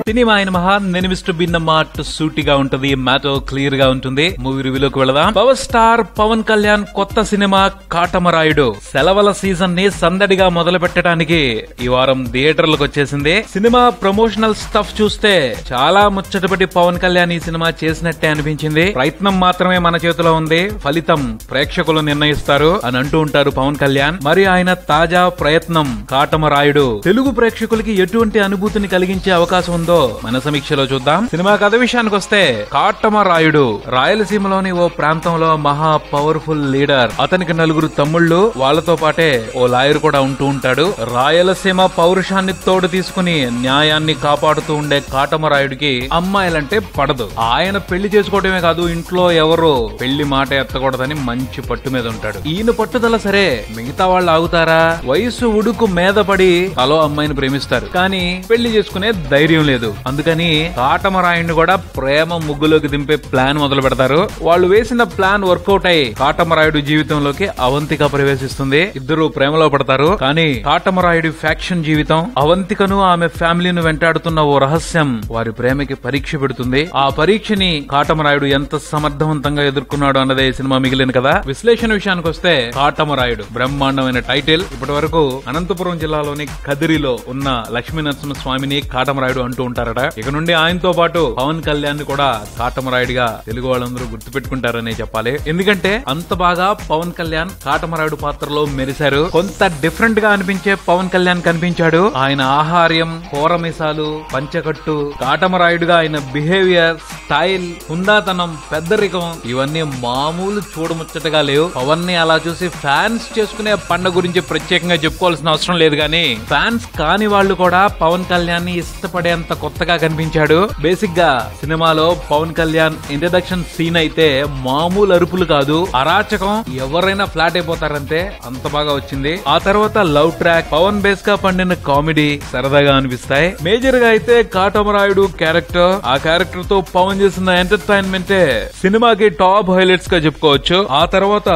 Cinema ఆయన మహా నేను మిస్టర్ బిన్న మాట సూటిగా ఉంటది, మ్యాటో క్లియర్ గా ఉంటుంది. మూవీ రివ్యూలోకి వెళదాం. పవర్ స్టార్ పవన్ కళ్యాణ్ కొత్త సినిమా కాటమరాయుడు సెలవుల సీజన్ ని సందడిగా మొదలు పెట్టడానికి ఈ వారం థియేటర్లకు వచ్చేసింది. సినిమా ప్రమోషనల్ స్టఫ్ చూస్తే చాలా ముచ్చటపడి పవన్ కళ్యాణ్ ఈ సినిమా చేసినట్టే అనిపించింది. ప్రయత్నం మాత్రమే మన చేతిలో ఉంది, ఫలితం ప్రేక్షకులు నిర్ణయిస్తారు అని అంటూ ఉంటారు పవన్ కళ్యాణ్. మరి ఆయన తాజా ప్రయత్నం కాటమరాయుడు తెలుగు ప్రేక్షకులకి ఎటువంటి అనుభూతిని కలిగించే అవకాశం ఉందో మన సమీక్షలో చూద్దాం. సినిమా కథ విషయానికి వస్తే కాటమరాయుడు రాయలసీమలోని ఓ ప్రాంతంలో మహా పవర్ఫుల్ లీడర్. అతనికి నలుగురు తమ్ముళ్లు, వాళ్లతో పాటే ఓ లాయర్ కూడా ఉంటూ ఉంటాడు. రాయలసీమ పౌరుషాన్ని తోడు తీసుకుని న్యాయాన్ని కాపాడుతూ ఉండే కాటమరాయుడికి అమ్మాయిలంటే పడదు. ఆయన పెళ్లి చేసుకోవడమే కాదు, ఇంట్లో ఎవరు పెళ్లి మాట ఎత్తకూడదని మంచి పట్టు మీద ఉంటాడు. ఈయన పట్టుదల సరే, మిగతా వాళ్ళు ఆగుతారా? వయసు ఉడుకు మీద పడి తలో అమ్మాయిని ప్రేమిస్తారు, కానీ పెళ్లి చేసుకునే ధైర్యం లేదు. అందుకని కాటమరాయుడిని కూడా ప్రేమ ముగ్గులోకి దింపే ప్లాన్ మొదలు పెడతారు. వాళ్ళు వేసిన ప్లాన్ వర్కౌట్ అయి కాటమరాయుడు జీవితంలోకి అవంతిక ప్రవేశిస్తుంది. ఇద్దరు ప్రేమలో పడతారు. కానీ కాటమరాయుడి ఫ్యాక్షన్ జీవితం, అవంతికను ఆమె ఫ్యామిలీని వెంటాడుతున్న ఓ రహస్యం వారి ప్రేమకి పరీక్ష పెడుతుంది. ఆ పరీక్షని కాటమరాయుడు ఎంత సమర్థవంతంగా ఎదుర్కొన్నాడు అన్నదే సినిమా మిగిలిన కదా. విశ్లేషణ విషయానికి వస్తే కాటమరాయుడు బ్రహ్మాండమైన టైటిల్. ఇప్పటి వరకు అనంతపురం జిల్లాలోని కదిరిలో ఉన్న లక్ష్మీనరసింహ స్వామిని కాటమరాయుడు అంటూ ఉంటారట. ఇక నుండి ఆయనతో పాటు పవన్ కళ్యాణ్ కూడా కాటమరాయుడిగా తెలుగు వాళ్ళందరూ గుర్తుపెట్టుకుంటారనే చెప్పాలి. ఎందుకంటే అంత బాగా పవన్ కళ్యాణ్ కాటమరాయుడు పాత్రలో మెరిశారు. కొంత డిఫరెంట్ గా అనిపించే పవన్ కళ్యాణ్ కనిపించాడు. ఆయన ఆహార్యం, కోరమిసాలు, పంచకట్టు, కాటమరాయుడుగా ఆయన బిహేవియర్, స్టైల్, హుందాతనం, పెద్దరికం ఇవన్నీ మామూలు చూడముచ్చటగా లేవు. పవన్ ని అలా చూసి ఫ్యాన్స్ చేసుకునే పండుగ గురించి ప్రత్యేకంగా చెప్పుకోవాల్సిన అవసరం లేదు, కానీ ఫ్యాన్స్ కాని వాళ్ళు కూడా పవన్ కళ్యాణ్ ని ఇష్టపడేంత కొత్తగా కనిపించాడు. బేసిక్ గా సినిమాలో పవన్ కళ్యాణ్ ఇంట్రడక్షన్ సీన్ అయితే మామూలు అరుపులు కాదు, అరాచకం, ఎవరైనా ఫ్లాట్ అయిపోతారంటే అంత బాగా వచ్చింది. ఆ తర్వాత లవ్ ట్రాక్, పవన్ బేస్ గా పండిన కామెడీ సరదాగా అనిపిస్తాయి. మేజర్ గా అయితే కాటమరాయుడు క్యారెక్టర్, ఆ క్యారెక్టర్ తో పవన్ చేసిన ఎంటర్టైన్మెంటే సినిమాకి టాప్ హైలైట్స్ గా చెప్పుకోవచ్చు. ఆ తర్వాత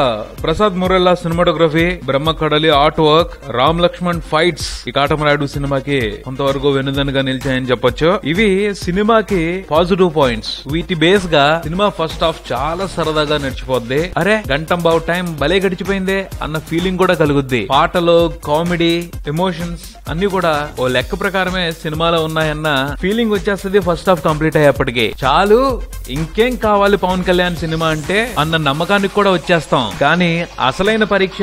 Prasad మురెల్లా cinematography, Brahma Kadali art work, Ram Lakshman fights ఈ కాటమరాయుడు సినిమాకి కొంతవరకు వెనుదనుగా నిలిచాయని చెప్పొచ్చు. ఇవి సినిమాకి పాజిటివ్ పాయింట్స్. వీటి బేస్ గా సినిమా ఫస్ట్ హాఫ్ చాలా సరదాగా నడిచిపోద్ది. అరే గంటంబావు టైం భలే గడిచిపోయిందే అన్న ఫీలింగ్ కూడా కలుగుద్ది. పాటలు, కామెడీ, ఎమోషన్స్ అన్ని కూడా ఓ లెక్క ప్రకారమే సినిమాలో ఉన్నాయన్న ఫీలింగ్ వచ్చేస్తుంది ఫస్ట్ హాఫ్ కంప్లీట్ అయ్యేప్పటికి. చాలు, ఇంకేం కావాలి పవన్ కళ్యాణ్ సినిమా అంటే అన్న నమ్మకానికి కూడా వచ్చేస్తాం. కానీ అసలైన పరీక్ష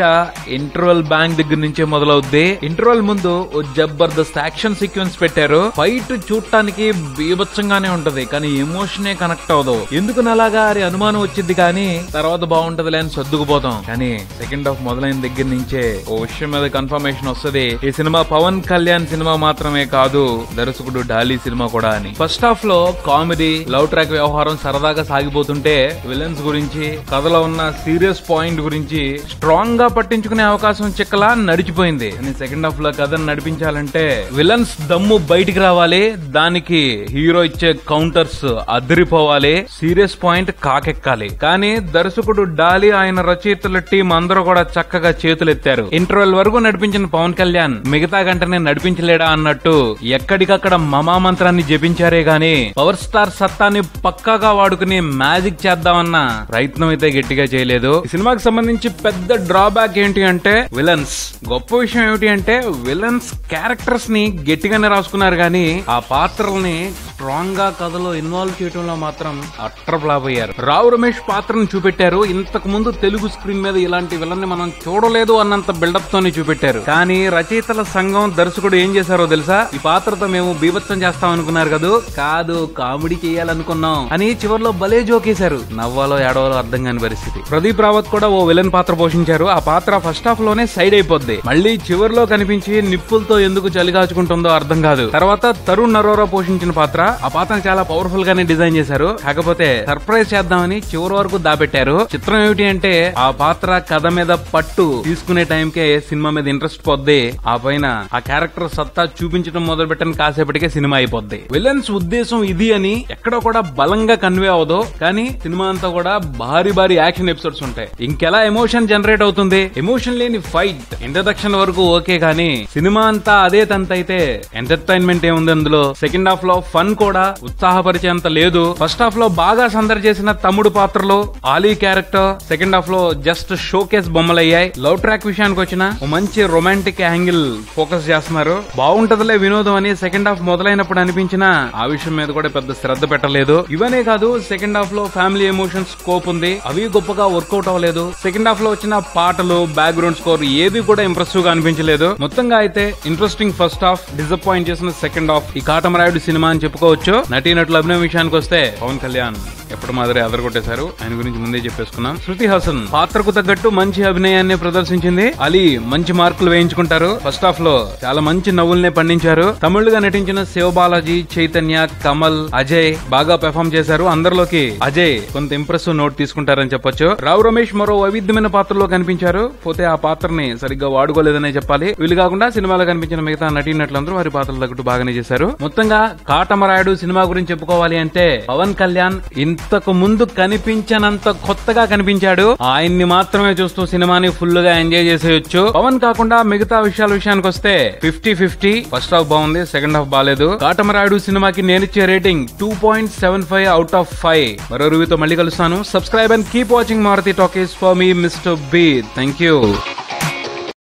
ఇంటర్వెల్ బ్యాంక్ దగ్గర నుంచే మొదలవుద్ది. ఇంటర్వెల్ ముందు ఓ జబర్దస్త్ యాక్షన్ సీక్వెన్స్ పెట్టారు. ఫైట్ చూడటానికి బీభత్సంగానే ఉంటది, కానీ ఎమోషనే కనెక్ట్ అవ్వదు. ఎందుకు నలాగా అని అనుమానం వచ్చింది, కానీ తర్వాత బాగుంటదిలే అని సర్దుకుపోతాం. కానీ సెకండ్ హాఫ్ మొదలైన దగ్గర నుంచే ఓ విషయం మీద కన్ఫర్మేషన్ వస్తుంది, ఈ సినిమా పవన్ కళ్యాణ్ సినిమా మాత్రమే కాదు, దర్శకుడు డాలీ సినిమా కూడా అని. ఫస్ట్ హాఫ్ లో కామెడీ, లవ్ ట్రాక్ వ్యవహారం సరదాగా సాగిపోతుంటే విలన్స్ గురించి, కథలో ఉన్న సీరియస్ పాయింట్ గురించి స్ట్రాంగ్ గా పట్టించుకునే అవకాశం చిక్కలా నడిచిపోయింది. సెకండ్ హాఫ్ లో కథను నడిపించాలంటే విలన్స్ దమ్ము బయటికి రావాలి, దానికి హీరో ఇచ్చే కౌంటర్స్ అదిరిపోవాలి, సీరియస్ పాయింట్ కాకెక్కాలి. కానీ దర్శకుడు డాలీ, ఆయన రచయితల టీం అందరూ కూడా చక్కగా చేతులెత్తారు. ఇంటర్వెల్ వరకు నడిపించిన పవన్ కళ్యాణ్ మిగతా గంటనే నడిపించలేడా అన్నట్టు ఎక్కడికక్కడ మమామంత్రాన్ని జపించారే గాని పవర్ స్టార్ సత్తాన్ని పక్కాగా వాడుకుని మ్యాజిక్ చేద్దామన్న ప్రయత్నం అయితే గట్టిగా చేయలేదు. ఈ సినిమాకి సంబంధించి పెద్ద డ్రాబ్యాక్ ఏంటి అంటే విలన్స్. గొప్ప విషయం ఏమిటి అంటే విలన్స్ క్యారెక్టర్స్ ని గట్టిగానే రాసుకున్నారు, గానీ ఆ పాత్రల్ని స్ట్రాంగ్ గా కథలో ఇన్వాల్వ్ చేయడంలో మాత్రం అట్టర్ ఫ్లాప్ అయ్యారు. రావు రమేష్ పాత్రను చూపెట్టారు. ఇంతకు ముందు తెలుగు స్క్రీన్ మీద ఇలాంటి విలన్ ని మనం చూడలేదు అన్నంత బిల్డప్ తోనే చూపెట్టారు. కానీ రచయితల సంఘం, దర్శకుడు ఏం చేశారో తెలుసా? ఈ పాత్రతో మేము బీభత్సం చేస్తాం అనుకున్నారు కదా, కాదు కామెడీ చేయాలనుకున్నాం అని చివర్లో భలే జోకేశారు. నవ్వాలో ఏడవాలో అర్థం కాని పరిస్థితి. ప్రదీప్ రావత్ కూడా ఓ విలన్ పాత్ర పోషించారు. ఆ పాత్ర ఫస్ట్ హాఫ్ లోనే సైడ్ అయిపోద్ది, మళ్ళీ చివర్లో కనిపించి నిప్పులతో ఎందుకు చలిగాచుకుంటుందో అర్థం కాదు. తర్వాత తరుణ్ నరోరా పోషించిన పాత్ర, ఆ పాత్రను చాలా పవర్ఫుల్ గానే డిజైన్ చేశారు. కాకపోతే సర్ప్రైజ్ చేద్దామని చివరి వరకు దాపెట్టారు. చిత్రం ఏమిటి అంటే ఆ పాత్ర కథ మీద పట్టు తీసుకునే టైంకే సినిమా మీద ఇంట్రెస్ట్ పోద్ది. ఆ పైన ఆ క్యారెక్టర్ సత్తా చూపించడం మొదలు పెట్టని కాసేపటికే సినిమా అయిపోద్ది. విలన్స్ ఉద్దేశం ఇది అని ఎక్కడో కూడా బలంగా కన్వే అవదు, కానీ సినిమా అంతా కూడా భారీ భారీ యాక్షన్ ఎపిసోడ్స్ ఉంటాయి. ఇంకెలా ఎమోషన్ జనరేట్ అవుతుంది? ఎమోషన్ లేని ఫైట్ ఇంట్రడక్షన్ వరకు ఓకే, కానీ సినిమా అంతా అదే తంత అయితే ఎంటర్టైన్మెంట్ ఏముంది అందులో? సెకండ్ హాఫ్ లో ఫన్ కూడా ఉత్సాహపరిచేంత లేదు. ఫస్ట్ హాఫ్ లో బాగా సందడి చేసిన తమ్ముడు పాత్రలో ఆలీ క్యారెక్టర్ సెకండ్ హాఫ్ లో జస్ట్ షోకేస్ బొమ్మలయ్యాయి. లవ్ ట్రాక్ విషయానికి వచ్చిన మంచి రొమాంటిక్ యాంగిల్ ఫోకస్ చేస్తున్నారు. బాగుంటదిలే వినోదం అని సెకండ్ హాఫ్ మొదలైనప్పుడు అనిపించినా ఆ విషయం మీద కూడా పెద్ద శ్రద్ధ పెట్టలేదు. ఇవనే కాదు, సెకండ్ హాఫ్ లో ఫ్యామిలీ ఎమోషన్స్ స్కోప్ ఉంది, అవి గొప్పగా వర్కౌట్ అవ్వలేదు. సెకండ్ హాఫ్ లో వచ్చిన పాటలు, బ్యాక్గ్రౌండ్ స్కోర్ ఏవి కూడా ఇంప్రెసివ్ గా అనిపించలేదు. మొత్తంగా అయితే ఇంట్రెస్టింగ్ ఫస్ట్ హాఫ్, డిసప్పాయింట్ చేసిన సెకండ్ హాఫ్ ఈ కాటమరాయుడు సినిమా అని చెప్పుకోవచ్చు. నటీనటుల అభినయం విషయానికి వస్తే పవన్ కళ్యాణ్ ఎప్పుడు మాదిరి అదరగొట్టేశారు. ఆయన గురించి ముందే చెప్పేసుకున్నాం. శృతి హాసన్ పాత్రకు తగ్గట్టు మంచి అభినయాన్ని ప్రదర్శించింది. అలీ మంచి మార్కులు వేయించుకుంటారు. ఫస్ట్ హాఫ్ లో చాలా మంచి నవ్వుల్నే పండించారు. తమిళుగా నటించిన శివబాలాజీ, చైతన్య, కమల్, అజయ్ బాగా పెర్ఫామ్ చేశారు. అందరిలోకి అజయ్ కొంత ఇంప్రెసివ్ నోట్ తీసుకుంటారని చెప్పొచ్చు. రావు రమేష్ మరో వైవిధ్యమైన పాత్రలో కనిపించారు. పోతే ఆ పాత్రని సరిగ్గా వాడుకోలేదనే చెప్పాలి. వీళ్ళు కాకుండా సినిమాలో కనిపించిన మిగతా నటీనటులందరూ వారి పాత్రలు తగ్గట్టు బాగానే చేశారు. మొత్తంగా కాటమరాయుడు సినిమా గురించి చెప్పుకోవాలి అంటే పవన్ కళ్యాణ్ ఇంతకు ముందు కనిపించనంత కొత్తగా కనిపించాడు. ఆయన్ని మాత్రమే చూస్తూ సినిమాని ఫుల్ గా ఎంజాయ్ చేసేయొచ్చు. పవన్ కాకుండా మిగతా విషయాల విషయానికి వస్తే 50-50. ఫస్ట్ హాఫ్ బాగుంది, సెకండ్ హాఫ్ బాలేదు. కాటమరాయుడు సినిమాకి నేనిచ్చే రేటింగ్ 2.75 out of 5. మరో రివ్యూతో మళ్ళీ కలుస్తాను. Subscribe and keep watching Maruthi talkies for me mister B. Thank you.